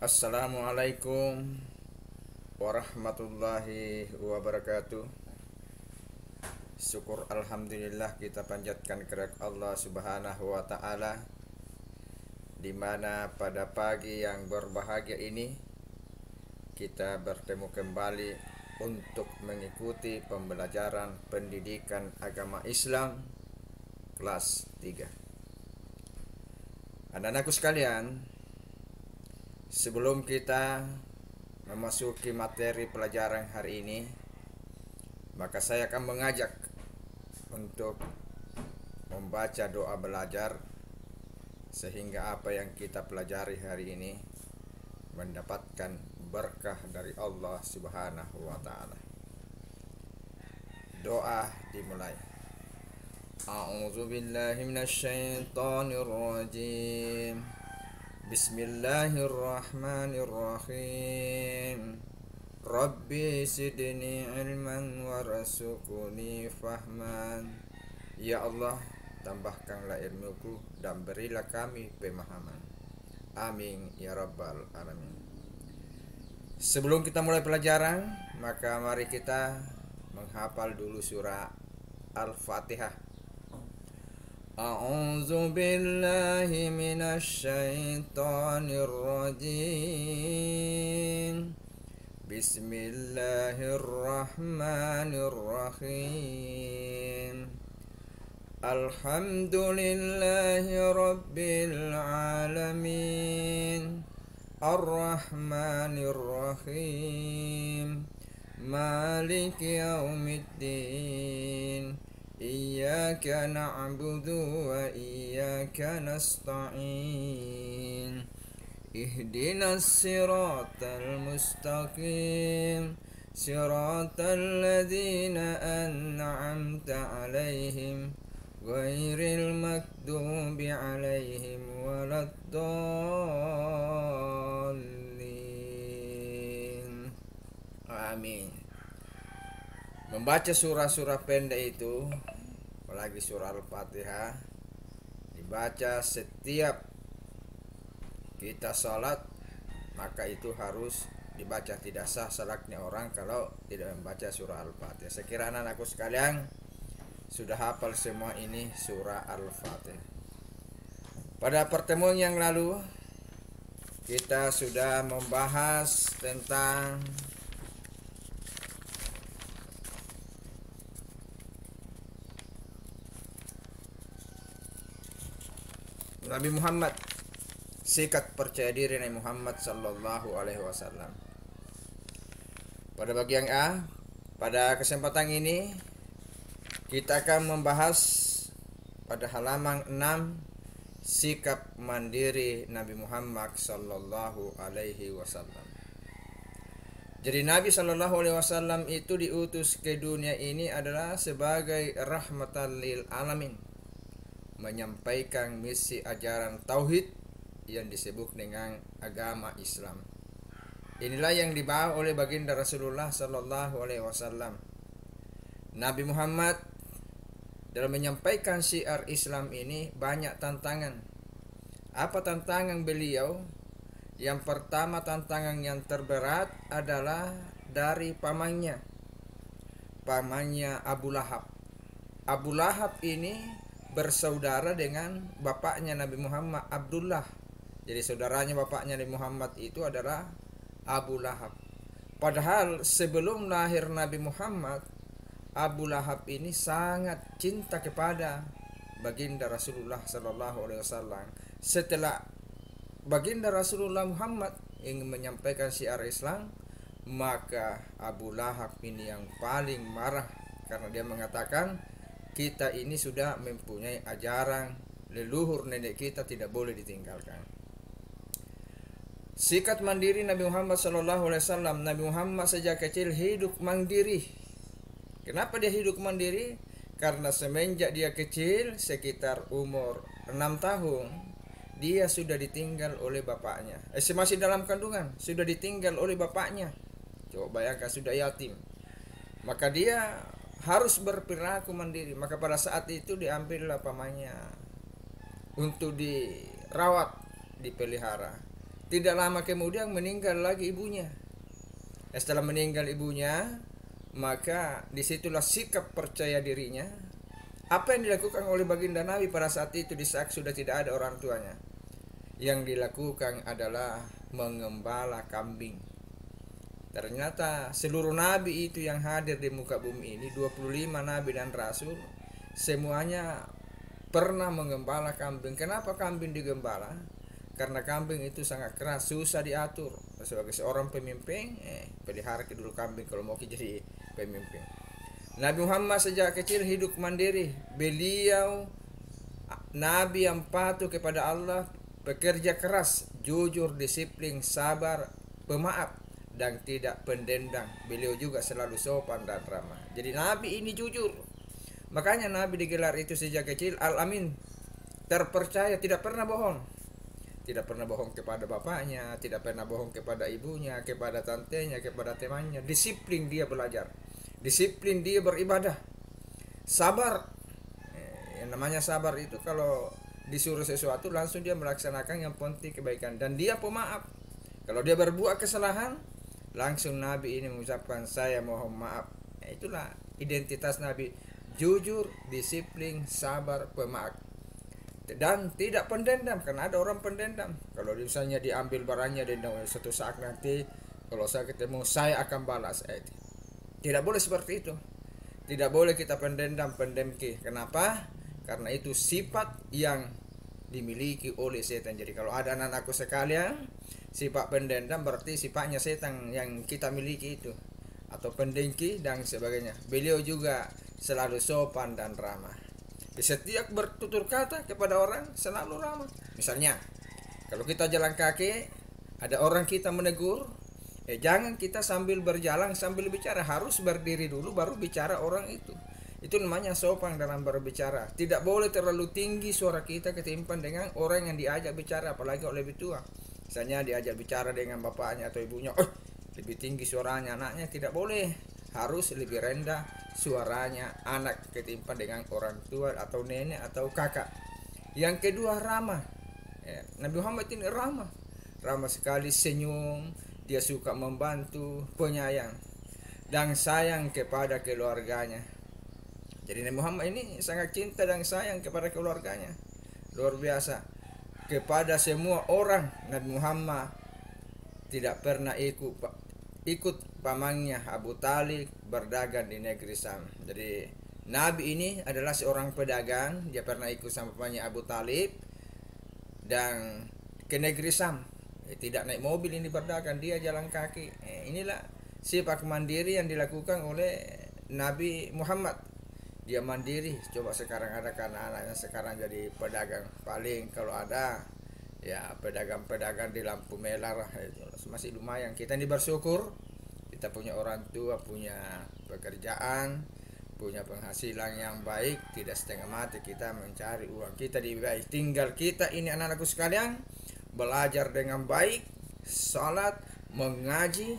Assalamualaikum warahmatullahi wabarakatuh. Syukur alhamdulillah kita panjatkan kepada Allah Subhanahu wa taala, di mana pada pagi yang berbahagia ini kita bertemu kembali untuk mengikuti pembelajaran pendidikan agama Islam kelas 3. Anak-anakku sekalian, sebelum kita memasuki materi pelajaran hari ini, maka saya akan mengajak untuk membaca doa belajar, sehingga apa yang kita pelajari hari ini mendapatkan berkah dari Allah Subhanahu wa taala. Doa dimulai. A'udzu billahi minasyaitonir rajim. Bismillahirrahmanirrahim. Rabbi sidni ilman warzuqni fahman. Ya Allah, tambahkanlah ilmuku dan berilah kami pemahaman. Amin ya rabbal alamin. Sebelum kita mulai pelajaran, maka mari kita menghafal dulu surah Al-Fatihah. A'udzu billahi minasyaitonir rajim. Bismillahirrahmanirrahim. Alhamdulillahi rabbil alamin. Ar-Rahmanir-Rahim. Maliki yaumiddin. Iyyaka na'budu wa iyyaka nasta'in. Ihdinas siratal mustaqim. Siratal ladzina an'amta 'alaihim ghairil maghdubi 'alaihim waladdallin. Amin. Membaca surah-surah pendek itu, apalagi surah Al-Fatihah, dibaca setiap kita sholat, maka itu harus dibaca. Tidak sah salatnya orang kalau tidak membaca surah Al-Fatihah. Saya kira anak-anakku sekalian sudah hafal semua ini surah Al-Fatihah. Pada pertemuan yang lalu kita sudah membahas tentang Nabi Muhammad, sikap percaya diri Nabi Muhammad sallallahu alaihi wasallam. Pada bagian A, pada kesempatan ini kita akan membahas pada halaman 6 sikap mandiri Nabi Muhammad sallallahu alaihi wasallam. Jadi Nabi sallallahu alaihi wasallam itu diutus ke dunia ini adalah sebagai rahmatan lil alamin, menyampaikan misi ajaran tauhid yang disebut dengan agama Islam. Inilah yang dibawa oleh baginda Rasulullah sallallahu alaihi wasallam. Nabi Muhammad dalam menyampaikan syiar Islam ini banyak tantangan. Apa tantangan beliau? Yang pertama, tantangan yang terberat adalah dari pamannya Abu Lahab. Abu Lahab ini bersaudara dengan bapaknya Nabi Muhammad, Abdullah. Jadi saudaranya bapaknya Nabi Muhammad itu adalah Abu Lahab. Padahal sebelum lahir Nabi Muhammad, Abu Lahab ini sangat cinta kepada baginda Rasulullah sallallahu alaihi wasallam. Setelah baginda Rasulullah Muhammad ingin menyampaikan syiar Islam, maka Abu Lahab ini yang paling marah, karena dia mengatakan kita ini sudah mempunyai ajaran leluhur nenek kita, tidak boleh ditinggalkan. Sikap mandiri Nabi Muhammad SAW. Nabi Muhammad sejak kecil hidup mandiri. Kenapa dia hidup mandiri? Karena semenjak dia kecil, sekitar umur 6 tahun, dia sudah ditinggal oleh bapaknya. Masih dalam kandungan, sudah ditinggal oleh bapaknya. Coba bayangkan, sudah yatim. Maka dia harus berperilaku mandiri. Maka pada saat itu diambillah pamannya untuk dirawat, dipelihara. Tidak lama kemudian meninggal lagi ibunya. Setelah meninggal ibunya, maka disitulah sikap percaya dirinya. Apa yang dilakukan oleh baginda Nabi pada saat itu di saat sudah tidak ada orang tuanya? Yang dilakukan adalah mengembala kambing. Ternyata seluruh nabi itu yang hadir di muka bumi ini, 25 nabi dan rasul, semuanya pernah mengembala kambing. Kenapa kambing digembala? Karena kambing itu sangat keras, susah diatur. Sebagai seorang pemimpin, pelihara dulu kambing kalau mau jadi pemimpin. Nabi Muhammad sejak kecil hidup mandiri. Beliau nabi yang patuh kepada Allah, pekerja keras, jujur, disiplin, sabar, pemaaf, dan tidak pendendam. Beliau juga selalu sopan dan ramah. Jadi nabi ini jujur. Makanya nabi digelar itu sejak kecil Al-Amin, terpercaya, tidak pernah bohong. Tidak pernah bohong kepada bapaknya, tidak pernah bohong kepada ibunya, kepada tantenya, kepada temannya. Disiplin dia belajar, disiplin dia beribadah, sabar. Yang namanya sabar itu kalau disuruh sesuatu langsung dia melaksanakan, yang penting kebaikan. Dan dia pemaaf. Kalau dia berbuat kesalahan, langsung nabi ini mengucapkan saya mohon maaf. Itulah identitas nabi, jujur, disiplin, sabar, pemaaf, dan tidak pendendam. Karena ada orang pendendam. Kalau misalnya diambil barangnya dan suatu saat nanti kalau saya ketemu saya akan balas. Tidak boleh seperti itu. Tidak boleh kita pendendam, pendemki. Kenapa? Karena itu sifat yang dimiliki oleh setan. Jadi kalau ada anak-anakku sekalian sifat pendendam, berarti sifatnya setan yang kita miliki itu, atau pendengki dan sebagainya. Beliau juga selalu sopan dan ramah. Di setiap bertutur kata kepada orang selalu ramah. Misalnya kalau kita jalan kaki, ada orang kita menegur, jangan kita sambil berjalan sambil bicara, harus berdiri dulu baru bicara orang itu. Itu namanya sopan dalam berbicara. Tidak boleh terlalu tinggi suara kita ketimpan dengan orang yang diajak bicara, apalagi oleh lebih tua. Misalnya diajak bicara dengan bapaknya atau ibunya, lebih tinggi suaranya anaknya, tidak boleh. Harus lebih rendah suaranya anak ketimpan dengan orang tua atau nenek atau kakak. Yang kedua ramah. Nabi Muhammad ini ramah, ramah sekali, senyum, dia suka membantu, penyayang dan sayang kepada keluarganya. Jadi Nabi Muhammad ini sangat cinta dan sayang kepada keluarganya, luar biasa. Kepada semua orang Nabi Muhammad tidak pernah ikut pamannya Abu Talib berdagang di negeri Sam. Jadi Nabi ini adalah seorang pedagang. Dia pernah ikut sama pamannya Abu Talib dan ke negeri Sam. Tidak naik mobil ini berdagang, dia jalan kaki. Inilah sifat mandiri yang dilakukan oleh Nabi Muhammad. Dia mandiri. Coba sekarang ada karena anaknya sekarang jadi pedagang. Paling kalau ada ya pedagang-pedagang di lampu merah, masih lumayan. Kita ini bersyukur kita punya orang tua, punya pekerjaan, punya penghasilan yang baik, tidak setengah mati kita mencari uang kita di baik. Tinggal kita ini anak-anakku sekalian belajar dengan baik, salat, mengaji,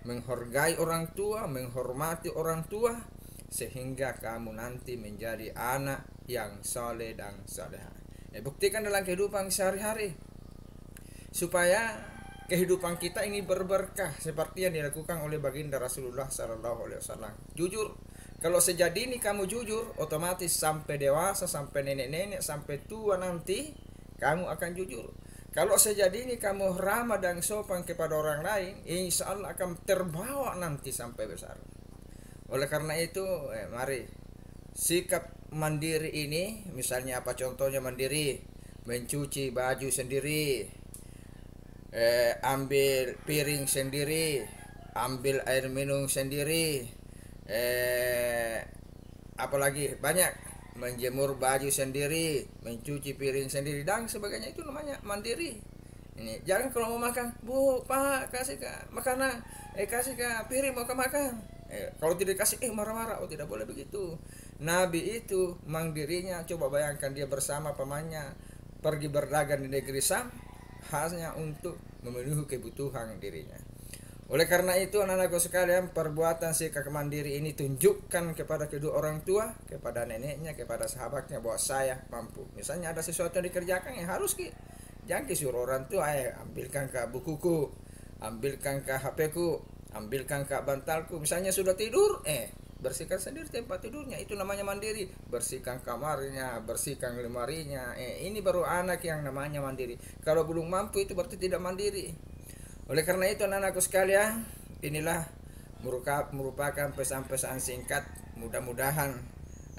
menghargai orang tua, menghormati orang tua, sehingga kamu nanti menjadi anak yang saleh dan salehah. Buktikan dalam kehidupan sehari-hari supaya kehidupan kita ini berberkah seperti yang dilakukan oleh baginda Rasulullah SAW. Jujur. Kalau sejak dini kamu jujur, otomatis sampai dewasa, sampai nenek-nenek, sampai tua nanti kamu akan jujur. Kalau sejak dini kamu ramah dan sopan kepada orang lain, insya Allah akan terbawa nanti sampai besar. Oleh karena itu, mari sikap mandiri ini, misalnya apa contohnya mandiri? Mencuci baju sendiri, ambil piring sendiri, ambil air minum sendiri, apalagi banyak, menjemur baju sendiri, mencuci piring sendiri dan sebagainya. Itu namanya mandiri. Ini jangan kalau mau makan, Bu, Pak, kasih ke makanan, kasih ke piring mau ke makan. Kalau tidak kasih marah-marah. Tidak boleh begitu. Nabi itu mandirinya, coba bayangkan dia bersama pamannya pergi berdagang di negeri Sam hanya untuk memenuhi kebutuhan dirinya. Oleh karena itu anak-anakku sekalian, perbuatan sikap mandiri ini tunjukkan kepada kedua orang tua, kepada neneknya, kepada sahabatnya bahwa saya mampu. Misalnya ada sesuatu yang dikerjakan, harus Jangan disuruh orang tua, ambilkan ke bukuku, ambilkan ke HP-ku, ambilkan ke bantalku. Misalnya sudah tidur, bersihkan sendiri tempat tidurnya. Itu namanya mandiri. Bersihkan kamarnya, bersihkan lemarinya. Ini baru anak yang namanya mandiri. Kalau belum mampu itu berarti tidak mandiri. Oleh karena itu anak-anakku sekalian, inilah merupakan pesan-pesan singkat. Mudah-mudahan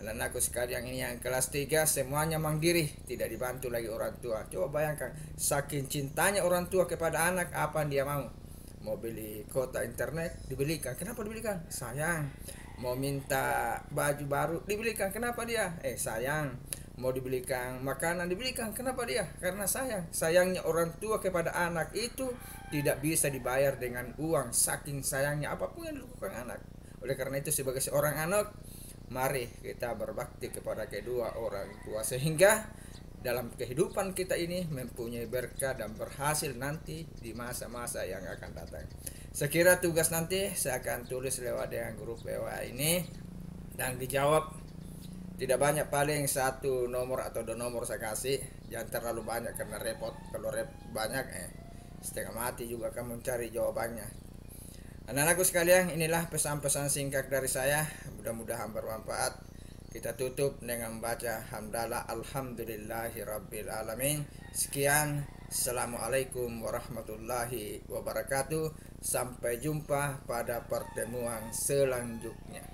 anak-anakku sekalian ini yang kelas 3 semuanya mandiri, tidak dibantu lagi orang tua. Coba bayangkan, saking cintanya orang tua kepada anak, apa yang dia mau? Mau beli kuota internet, dibelikan. Kenapa dibelikan? Sayang. Mau minta baju baru, dibelikan. Kenapa dia? Sayang. Mau dibelikan makanan, dibelikan. Kenapa dia? Karena sayang. Sayangnya orang tua kepada anak itu tidak bisa dibayar dengan uang. Saking sayangnya apapun yang dilakukan anak. Oleh karena itu sebagai seorang anak, mari kita berbakti kepada kedua orang tua sehingga dalam kehidupan kita ini mempunyai berkah dan berhasil nanti di masa-masa yang akan datang. Sekira tugas nanti saya akan tulis lewat dengan grup WA ini dan dijawab. Tidak banyak, paling 1 nomor atau 2 nomor saya kasih. Jangan terlalu banyak karena repot. Kalau banyak setengah mati juga kamu mencari jawabannya. Anak-anakku sekalian, inilah pesan-pesan singkat dari saya. Mudah-mudahan bermanfaat. Kita tutup dengan membaca hamdalah alhamdulillahirabbil alamin. Sekian, assalamualaikum warahmatullahi wabarakatuh. Sampai jumpa pada pertemuan selanjutnya.